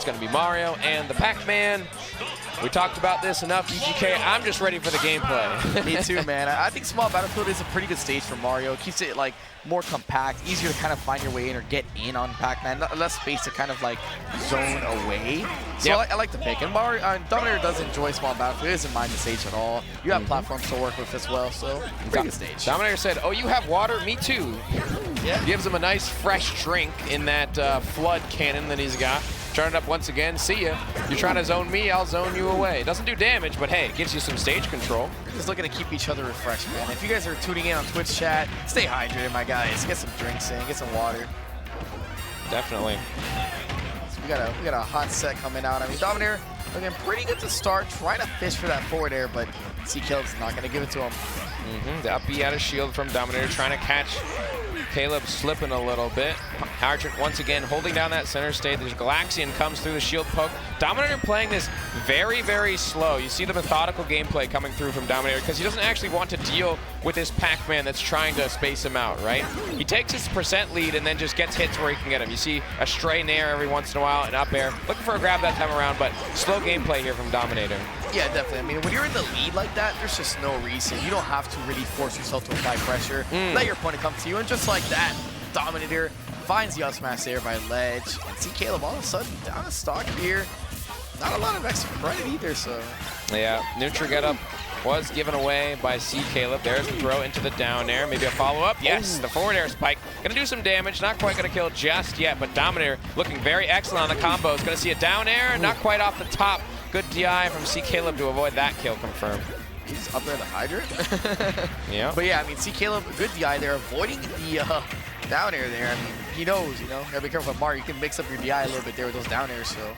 It's going to be Mario and the Pac-Man. We talked about this enough, UGK. I'm just ready for the gameplay. Me too, man. I think Small Battlefield is a pretty good stage for Mario. It keeps it like more compact, easier to kind of find your way in or get in on Pac-Man. Less space to kind of like zone away. So Yep. I like the pick. And Mario, Dominator does enjoy Small Battlefield. It doesn't mind the stage at all. You have platforms to work with as well, so pretty good stage. Dominator said, "Oh, you have water? Me too." Yeah. Gives him a nice fresh drink in that flood cannon that he's got. Turn it up once again. See ya. You're trying to zone me, I'll zone you away. Doesn't do damage, but hey, it gives you some stage control. We're just looking to keep each other refreshed, man. If you guys are tuning in on Twitch chat, stay hydrated, my guys. Get some drinks in, get some water. Definitely. So we got a hot set coming out. I mean, Dominator looking pretty good to start. Trying to fish for that forward air, but C.Kaleb's not going to give it to him. The up B out of shield from Dominator, trying to catch Kaleb slipping a little bit. Hydrant once again holding down that center stage. There's Galaxian comes through the shield poke. Dominator playing this very, very slow. You see the methodical gameplay coming through from Dominator because he doesn't actually want to deal with this Pac-Man that's trying to space him out, right? He takes his percent lead and then just gets hits where he can get him. You see a stray nair every once in a while, an up air. Looking for a grab that time around, but slow gameplay here from Dominator. Yeah, definitely. I mean, when you're in the lead like that, there's just no reason. You don't have to really force yourself to apply pressure. Let your opponent come to you, and just like that, Dominator finds the up smash there by ledge. And C.Kaleb all of a sudden down a stock here. Not a lot of extra credit either, so. Yeah, neutral get up was given away by C.Kaleb. There's the throw into the down air. Maybe a follow-up. Yes, the forward air spike. Gonna do some damage. Not quite gonna kill just yet, but Dominator looking very excellent on the combos. Gonna see a down air, not quite off the top. Good DI from C.Kaleb to avoid that kill confirmed. He's up there the hydrant. Yeah. But yeah, I mean, C.Kaleb, good DI there, avoiding the down air there. I mean, he knows, you know, gotta be careful with Mario. You can mix up your DI a little bit there with those down airs, so.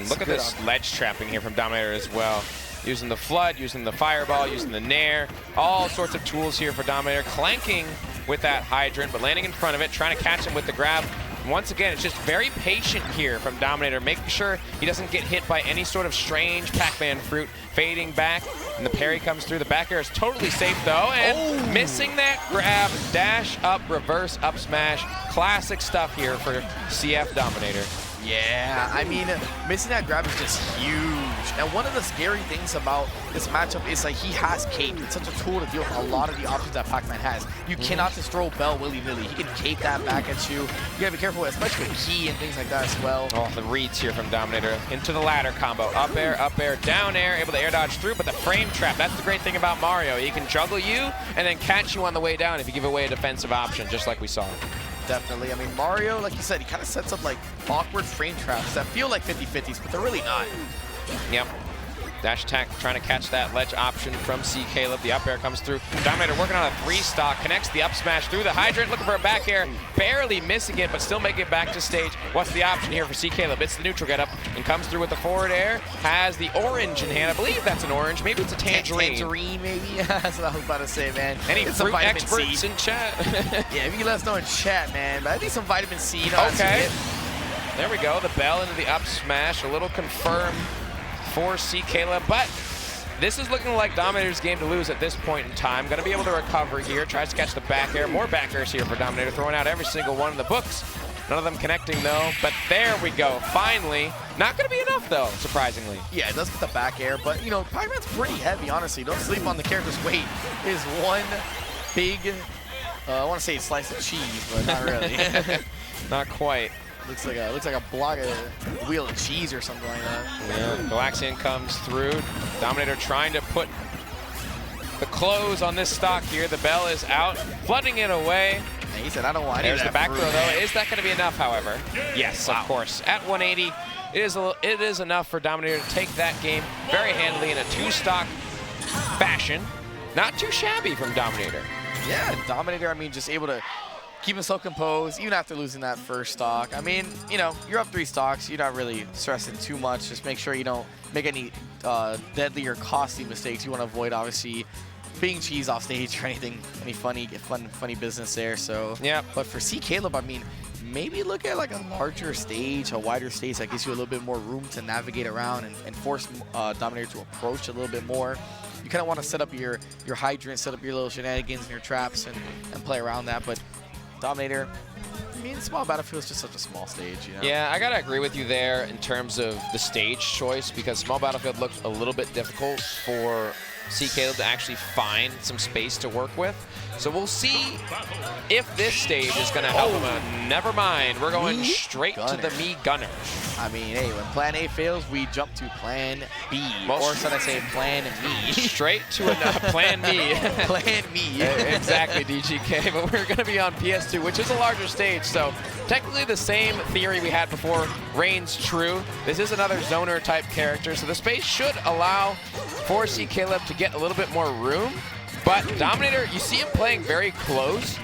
Look at this ledge trapping here from Dominator as well. Using the flood, using the fireball, using the nair, all sorts of tools here for Dominator. Clanking with that hydrant, but landing in front of it, trying to catch him with the grab. And once again, it's just very patient here from Dominator, making sure he doesn't get hit by any sort of strange Pac-Man fruit. Fading back, and the parry comes through. The back air is totally safe though, and missing that grab, dash up, reverse up smash. Classic stuff here for CF Dominator. Yeah, I mean, missing that grab is just huge. And one of the scary things about this matchup is like he has cape. It's such a tool to deal with a lot of the options that Pac-Man has. You cannot just throw Bell willy-nilly. He can cape that back at you. You gotta be careful, especially with key and things like that as well. Oh, the reads here from Dominator into the ladder combo. Up air, down air, able to air dodge through, but the frame trap, that's the great thing about Mario. He can juggle you and then catch you on the way down if you give away a defensive option, just like we saw. Definitely. I mean, Mario, like you said, he kind of sets up like awkward frame traps that feel like 50-50s, but they're really not. Yep. Dash attack trying to catch that ledge option from C.Kaleb. The up air comes through. Dominator working on a 3-stock, connects the up smash through the hydrant, looking for a back air, barely missing it, but still making it back to stage. What's the option here for C.Kaleb? It's the neutral get up and comes through with the forward air. Has the orange in hand. I believe that's an orange. Maybe it's a tangerine. Tangerine, maybe? That's what I was about to say, man. Any it's fruit vitamin experts C. in chat? Yeah, if you let us know in chat, man. But I think some vitamin C. You know, okay. There we go. The bell into the up smash. A little confirmed for C.Kaleb, but this is looking like Dominator's game to lose at this point in time. Going to be able to recover here. Tries to catch the back air. More back airs here for Dominator, throwing out every single one in the books. None of them connecting though, but there we go. Finally. Not going to be enough though, surprisingly. Yeah, it does get the back air, but you know, Pac-Man's pretty heavy, honestly. Don't sleep on the character's weight. It is one big, I want to say slice of cheese, but not really. Not quite. Looks like a block of wheel of cheese or something like that. Yeah, Galaxian comes through. Dominator trying to put the close on this stock here. The bell is out, flooding it away. And he said, I don't want There's the back fruit. throw though. Is that going to be enough, however? Yes, of course. At 180, it is enough for Dominator to take that game very handily in a 2-stock fashion. Not too shabby from Dominator. Yeah, Dominator, I mean, just able to keep himself composed, even after losing that first stock. I mean, you know, you're up 3 stocks. You're not really stressing too much. Just make sure you don't make any deadly or costly mistakes. You want to avoid, obviously, being cheese off stage or anything, any funny business there. So, yeah. But for C.Kaleb, I mean, maybe look at like a larger stage, a wider stage that gives you a little bit more room to navigate around and force Dominator to approach a little bit more. You kind of want to set up your hydrant, set up your little shenanigans and your traps and play around that. But Dominator, I mean, Small Battlefield is just such a small stage, you know? Yeah, I gotta agree with you there in terms of the stage choice, because Small Battlefield looks a little bit difficult for C.Kaleb to actually find some space to work with. So we'll see if this stage is gonna help him. Never mind, we're going straight to the Me Gunner. I mean, hey, when Plan A fails, we jump to Plan B. Or should I say Plan Me? Straight to Plan Me. Plan Me. Exactly, DGK, but we're gonna be on PS2, which is a larger stage, so technically the same theory we had before reigns true. This is another zoner type character, so the space should allow for C.Kaleb to get a little bit more room. But Dominator, you see him playing very close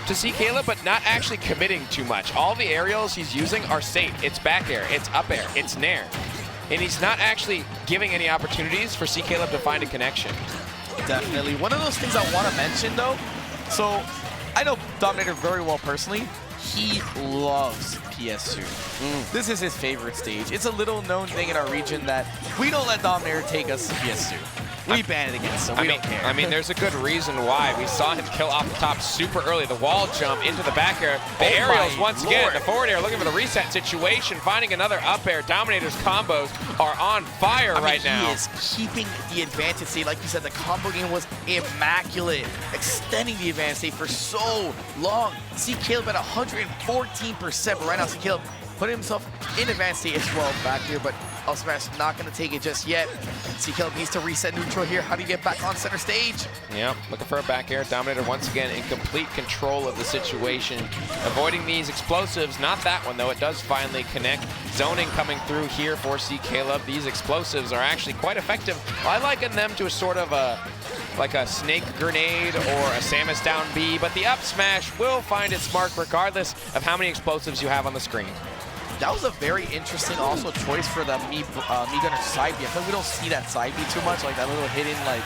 to C.Kaleb, but not actually committing too much. All the aerials he's using are safe. It's back air, it's up air, it's nair. And he's not actually giving any opportunities for C.Kaleb to find a connection. Definitely. One of those things I want to mention, though, so I know Dominator very well personally. He loves PS2. This is his favorite stage. It's a little known thing in our region that we don't let Dominator take us to PS2. We ban it against him. We don't care. I mean, there's a good reason why. We saw him kill off the top super early. The wall jump into the back air. The aerials once again. The forward air looking for the reset situation. Finding another up air. Dominator's combos are on fire right now. He is keeping the advantage state. Like you said, the combo game was immaculate. Extending the advantage state for so long. C.Kaleb at 114%. But right now, C.Kaleb putting himself in advanced state as well back here. But up smash not going to take it just yet. C.Kaleb needs to reset neutral here. How do you get back on center stage? Yep, looking for a back air. Dominator once again in complete control of the situation. Avoiding these explosives. Not that one, though. It does finally connect. Zoning coming through here for C.Kaleb. These explosives are actually quite effective. I liken them to a sort of like a snake grenade or a Samus down B, but the up smash will find its mark regardless of how many explosives you have on the screen. That was a very interesting also choice for the Me Gunner side B. I feel like we don't see that side B too much, like that little hidden like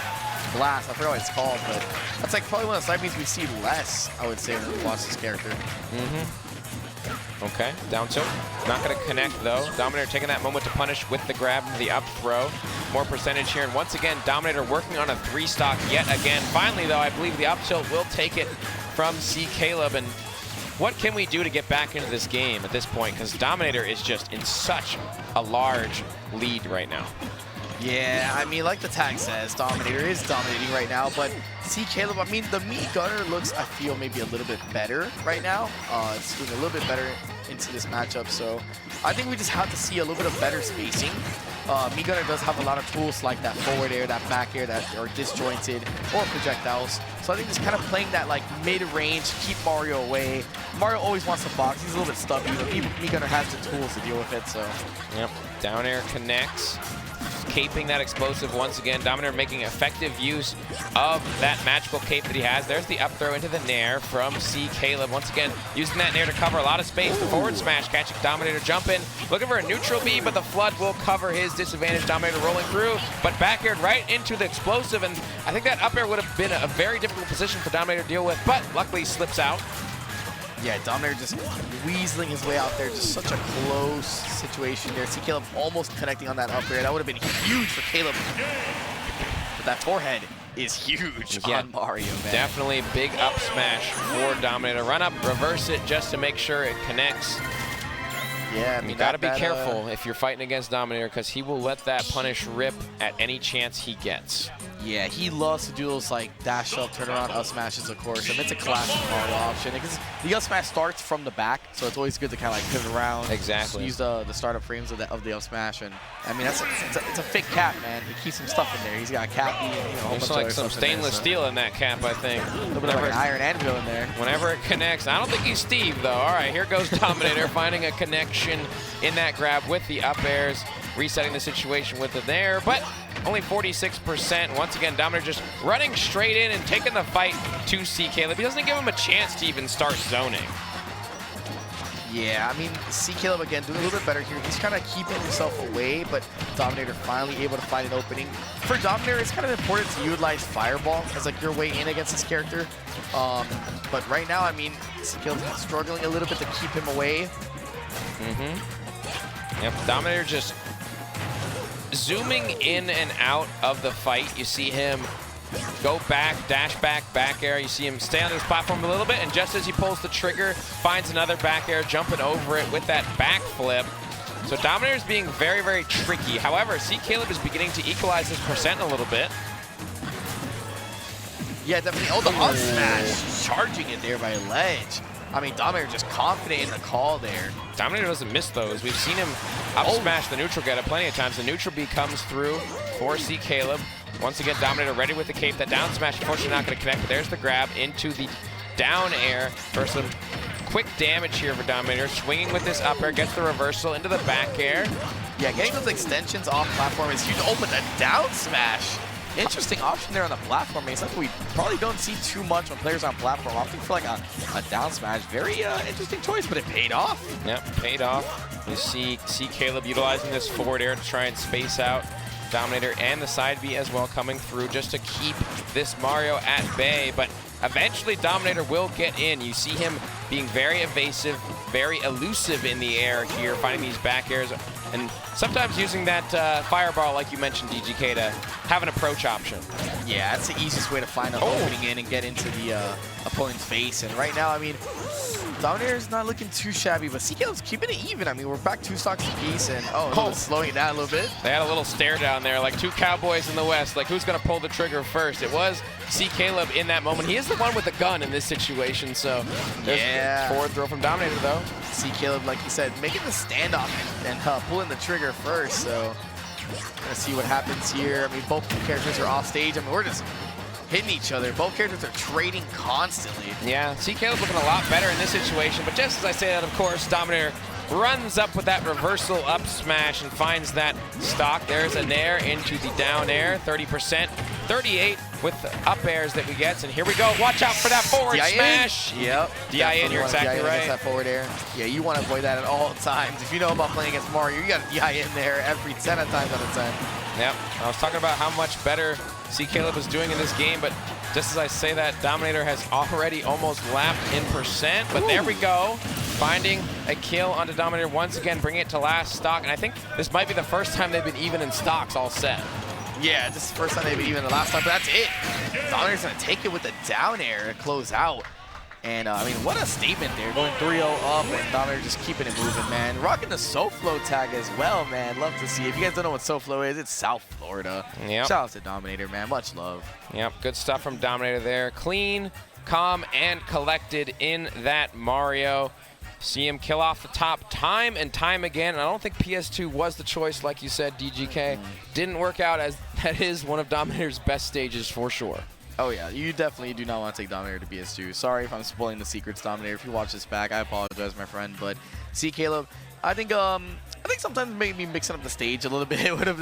blast. I forgot what it's called, but that's like probably one of the side Bs we see less, I would say, when we watch this character. Okay, down tilt. Not going to connect, though. Dominator taking that moment to punish with the grab and the up throw. More percentage here, and once again, Dominator working on a 3-stock yet again. Finally, though, I believe the up tilt will take it from C.Kaleb, and what can we do to get back into this game at this point? Because Dominator is just in such a large lead right now. Yeah, I mean, like the tag says, Dominator is dominating right now, but C.Kaleb, I mean, the Me Gunner looks, I feel, maybe a little bit better right now. It's doing a little bit better into this matchup, so I think we just have to see a little bit of better spacing. Me Gunner does have a lot of tools like that forward air, that back air that are disjointed, or projectiles. So I think just kind of playing that like mid-range, keep Mario away. Mario always wants to box. He's a little bit stubby, but Me Gunner has the tools to deal with it, so. Yep, down air connects. Caping that explosive once again. Dominator making effective use of that magical cape that he has. There's the up throw into the nair from C.Kaleb. Once again, using that nair to cover a lot of space. The forward smash catching Dominator jumping. Looking for a neutral B, but the flood will cover his disadvantage. Dominator rolling through, but back aired right into the explosive. And I think that up air would have been a very difficult position for Dominator to deal with, but luckily slips out. Yeah, Dominator just weaseling his way out there. Just such a close situation there. C.Kaleb almost connecting on that up air. That would have been huge for Kaleb. But that forehead is huge on Mario, man. Definitely big up smash for Dominator. Run up, reverse it just to make sure it connects. Yeah, I mean, you gotta be careful if you're fighting against Dominator, because he will let that punish rip at any chance he gets. Yeah, he loves to do those like dash up, turn around, up smashes, of course. And it's a classic Mario option because the up smash starts from the back, so it's always good to kind of like pivot around. Exactly. Use the startup frames of the up smash, and I mean it's a thick cap, man. He keeps some stuff in there. He's got a cappy and a whole bunch like some stainless steel in that cap, I think. A little bit of like an iron anvil in there. Whenever it connects, I don't think he's Steve though. All right, here goes Dominator finding a connection in that grab with the up airs, resetting the situation with it there, but only 46%. Once again, Dominator just running straight in and taking the fight to C.Kaleb. He doesn't give him a chance to even start zoning. Yeah, I mean, C.Kaleb again doing a little bit better here. He's kind of keeping himself away, but Dominator finally able to find an opening. For Dominator, it's kind of important to utilize Fireball as like your way in against this character. But right now, I mean, C.Kaleb's struggling a little bit to keep him away. Yep, Dominator just zooming in and out of the fight. You see him go back, dash back air. You see him stay on this platform a little bit, and just as he pulls the trigger, finds another back air, jumping over it with that backflip. So Dominator's being very, very tricky. However, C.Kaleb is beginning to equalize his percent a little bit. Yeah, definitely. Oh, the up smash. Charging it there by Ledge. I mean, Dominator just confident in the call there. Dominator doesn't miss those. We've seen him up smash the neutral getter plenty of times. The neutral B comes through for C.Kaleb. Once again, Dominator ready with the cape. That down smash, unfortunately not going to connect, but there's the grab into the down air for some quick damage here for Dominator. Swinging with this up air, gets the reversal into the back air. Yeah, Getting those extensions off platform is huge. Oh, but the down smash. Interesting option there on the platform. It's something we probably don't see too much when players on platform. Opting for like a down smash. Very interesting choice, but it paid off. Yep, paid off. You see C.Kaleb utilizing this forward air to try and space out Dominator and the side B as well, coming through just to keep this Mario at bay. But eventually Dominator will get in. You see him being very evasive, very elusive in the air here, finding these back airs, and sometimes using that fireball, like you mentioned, DGK, to have an approach option. Yeah, that's the easiest way to find an opening in and get into the opponent's face. And right now, I mean, Dominator's not looking too shabby, but C.Kaleb's keeping it even. I mean, we're back 2 stocks apiece, and slowing it down a little bit. They had a little stare down there, like 2 cowboys in the West, like who's going to pull the trigger first? It was C.Kaleb in that moment. He is the one with the gun in this situation, so there's a forward throw from Dominator, though. C.Kaleb, like you said, making the standoff and pulling the trigger first, so gonna see what happens here. I mean, both characters are off stage. I mean, we're just hitting each other. Both characters are trading constantly. Yeah, C.Kaleb looking a lot better in this situation, but just as I say that, of course, Dominator runs up with that reversal up smash and finds that stock. There's a nair into the down air, 30%, 38 with the up airs that we get. And here we go. Watch out for that forward smash. Yep. DI in, you're exactly right. That forward air. Yeah, you want to avoid that at all times. If you know about playing against Mario, you got DI in there every 10 times out of 10. Yep. I was talking about how much better C.Kaleb is doing in this game, but just as I say that, Dominator has already almost lapped in percent, but there we go. Finding a kill onto Dominator once again, bringing it to last stock, and I think this might be the first time they've been even in stocks all set. Yeah, this is the first time they've been even the last time, but that's it. Dominator's gonna take it with the down air to close out. And I mean, what a statement there, going 3-0 up, and Dominator just keeping it moving, man. Rocking the SoFlo tag as well, man. Love to see it. If you guys don't know what SoFlo is, it's South Florida. Yep. Shout out to Dominator, man. Much love. Yep, good stuff from Dominator there. Clean, calm, and collected in that Mario. See him kill off the top time and time again. And I don't think PS2 was the choice, like you said, DGK. Didn't work out, as that is one of Dominator's best stages for sure. Oh yeah, you definitely do not want to take Dominator to PS2. Sorry if I'm spoiling the secrets, Dominator. If you watch this back, I apologize, my friend. But C.Kaleb, I think sometimes maybe mixing up the stage a little bit would have